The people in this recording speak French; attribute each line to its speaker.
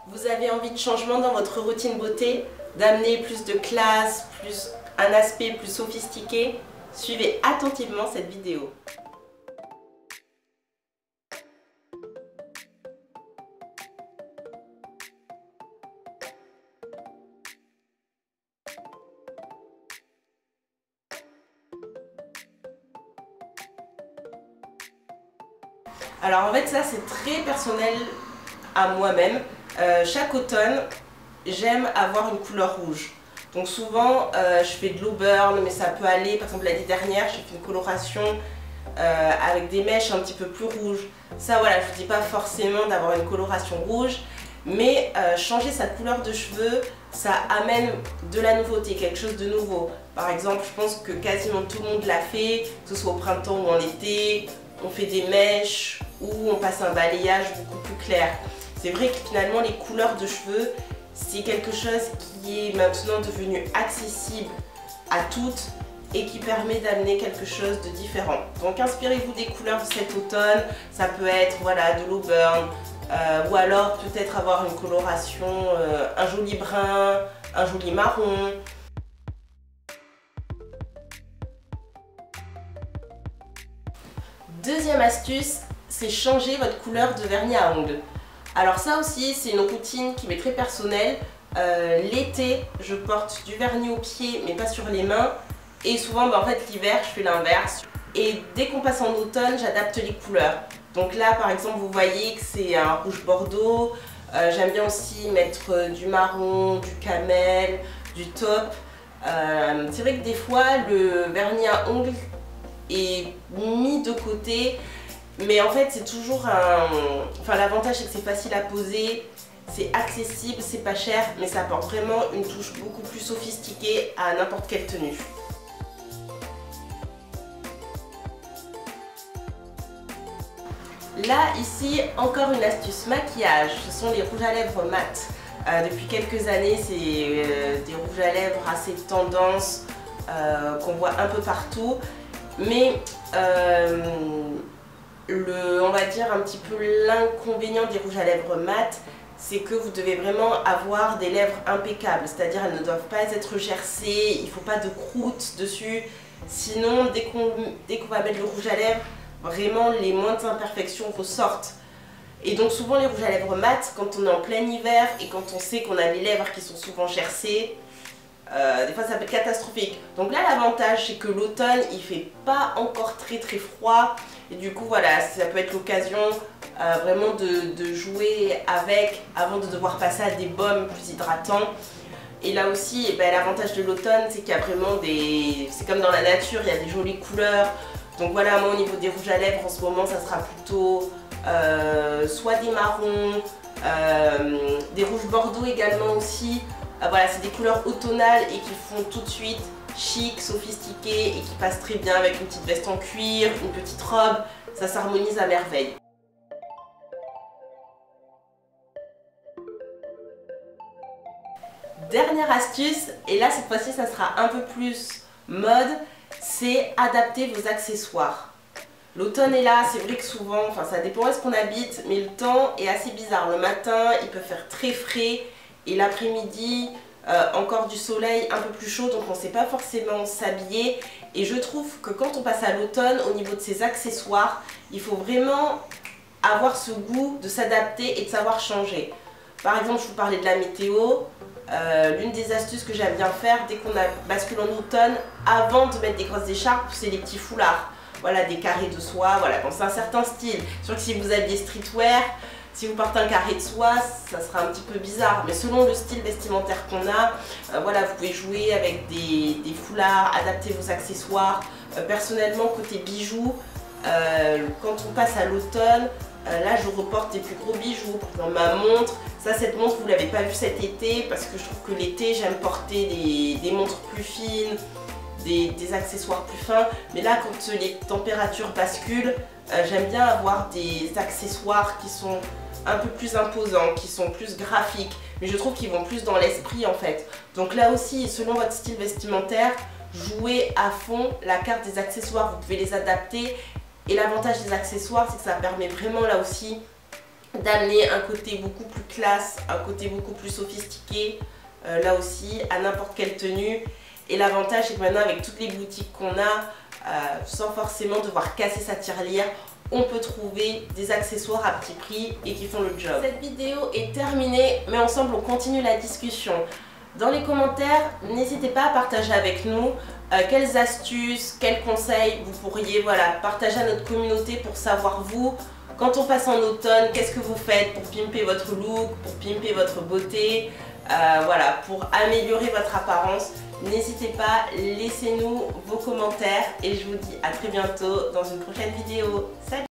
Speaker 1: Vous avez envie de changement dans votre routine beauté, d'amener plus de classe, plus un aspect plus sophistiqué? Suivez attentivement cette vidéo. Alors en fait ça c'est très personnel à moi-même. Chaque automne j'aime avoir une couleur rouge. Donc souvent je fais de l'auburn, mais ça peut aller, par exemple l'année dernière j'ai fait une coloration avec des mèches un petit peu plus rouges. Ça voilà, je ne dis pas forcément d'avoir une coloration rouge, mais changer sa couleur de cheveux, ça amène de la nouveauté, quelque chose de nouveau. Par exemple, je pense que quasiment tout le monde l'a fait, que ce soit au printemps ou en été. On fait des mèches ou on passe un balayage beaucoup plus clair. C'est vrai que finalement les couleurs de cheveux, c'est quelque chose qui est maintenant devenu accessible à toutes et qui permet d'amener quelque chose de différent. Donc inspirez-vous des couleurs de cet automne. Ça peut être voilà, de l'auburn ou alors peut-être avoir une coloration, un joli brun, un joli marron. Deuxième astuce, c'est changer votre couleur de vernis à ongles. Alors ça aussi, c'est une routine qui m'est très personnelle. L'été, je porte du vernis aux pieds, mais pas sur les mains. Et souvent, en fait, l'hiver, je fais l'inverse. Et dès qu'on passe en automne, j'adapte les couleurs. Donc là, par exemple, vous voyez que c'est un rouge bordeaux. J'aime bien aussi mettre du marron, du camel, du taupe. C'est vrai que des fois, le vernis à ongles est mis de côté, mais en fait c'est toujours un... Enfin l'avantage c'est que c'est facile à poser, c'est accessible, c'est pas cher, mais ça apporte vraiment une touche beaucoup plus sophistiquée à n'importe quelle tenue. Là ici encore une astuce maquillage, ce sont les rouges à lèvres mat. Depuis quelques années c'est des rouges à lèvres assez tendance qu'on voit un peu partout. Mais on va dire un petit peu l'inconvénient des rouges à lèvres mat, c'est que vous devez vraiment avoir des lèvres impeccables, c'est-à-dire elles ne doivent pas être gercées, il ne faut pas de croûte dessus, sinon dès qu'on va mettre le rouge à lèvres, vraiment les moindres imperfections ressortent. Et donc souvent les rouges à lèvres mat, quand on est en plein hiver et quand on sait qu'on a les lèvres qui sont souvent gercées, des fois ça peut être catastrophique. Donc là l'avantage c'est que l'automne il fait pas encore très froid et du coup voilà, ça peut être l'occasion vraiment de jouer avec avant de devoir passer à des baumes plus hydratants. Et là aussi eh ben, l'avantage de l'automne c'est qu'il y a vraiment des... C'est comme dans la nature, il y a des jolies couleurs. Donc voilà, moi au niveau des rouges à lèvres en ce moment ça sera plutôt soit des marrons, des rouges bordeaux également aussi. Voilà, c'est des couleurs automnales et qui font tout de suite chic, sophistiqué et qui passent très bien avec une petite veste en cuir, une petite robe, ça s'harmonise à merveille. Dernière astuce, et là cette fois-ci ça sera un peu plus mode, c'est adapter vos accessoires. L'automne est là, c'est vrai que souvent, enfin ça dépend où est-ce qu'on habite, mais le temps est assez bizarre. Le matin, il peut faire très frais et l'après-midi, encore du soleil un peu plus chaud, donc on ne sait pas forcément s'habiller. Et je trouve que quand on passe à l'automne, au niveau de ses accessoires, il faut vraiment avoir ce goût de s'adapter et de savoir changer. Par exemple, je vous parlais de la météo. L'une des astuces que j'aime bien faire dès qu'on bascule en automne, avant de mettre des grosses écharpes, c'est les petits foulards. Voilà, des carrés de soie, voilà, bon, c'est un certain style. Sûr que si vous habillez streetwear, si vous portez un carré de soie, ça sera un petit peu bizarre. Mais selon le style vestimentaire qu'on a, voilà, vous pouvez jouer avec des foulards, adapter vos accessoires. Personnellement, côté bijoux, quand on passe à l'automne, là je reporte des plus gros bijoux. Dans ma montre, cette montre vous ne l'avez pas vue cet été parce que je trouve que l'été j'aime porter des montres plus fines, des accessoires plus fins. Mais là quand les températures basculent, j'aime bien avoir des accessoires qui sont un peu plus imposants, qui sont plus graphiques. Mais je trouve qu'ils vont plus dans l'esprit en fait. Donc là aussi, selon votre style vestimentaire, jouez à fond la carte des accessoires. Vous pouvez les adapter. Et l'avantage des accessoires, c'est que ça permet vraiment là aussi d'amener un côté beaucoup plus classe, un côté beaucoup plus sophistiqué, là aussi, à n'importe quelle tenue. Et l'avantage, c'est que maintenant, avec toutes les boutiques qu'on a, sans forcément devoir casser sa tirelire, on peut trouver des accessoires à petit prix et qui font le job. Cette vidéo est terminée, mais ensemble, on continue la discussion. Dans les commentaires, n'hésitez pas à partager avec nous quelles astuces, quels conseils vous pourriez partager à notre communauté pour savoir vous, quand on passe en automne, qu'est-ce que vous faites pour pimper votre look, pour pimper votre beauté, pour améliorer votre apparence. N'hésitez pas, laissez-nous vos commentaires et je vous dis à très bientôt dans une prochaine vidéo. Salut!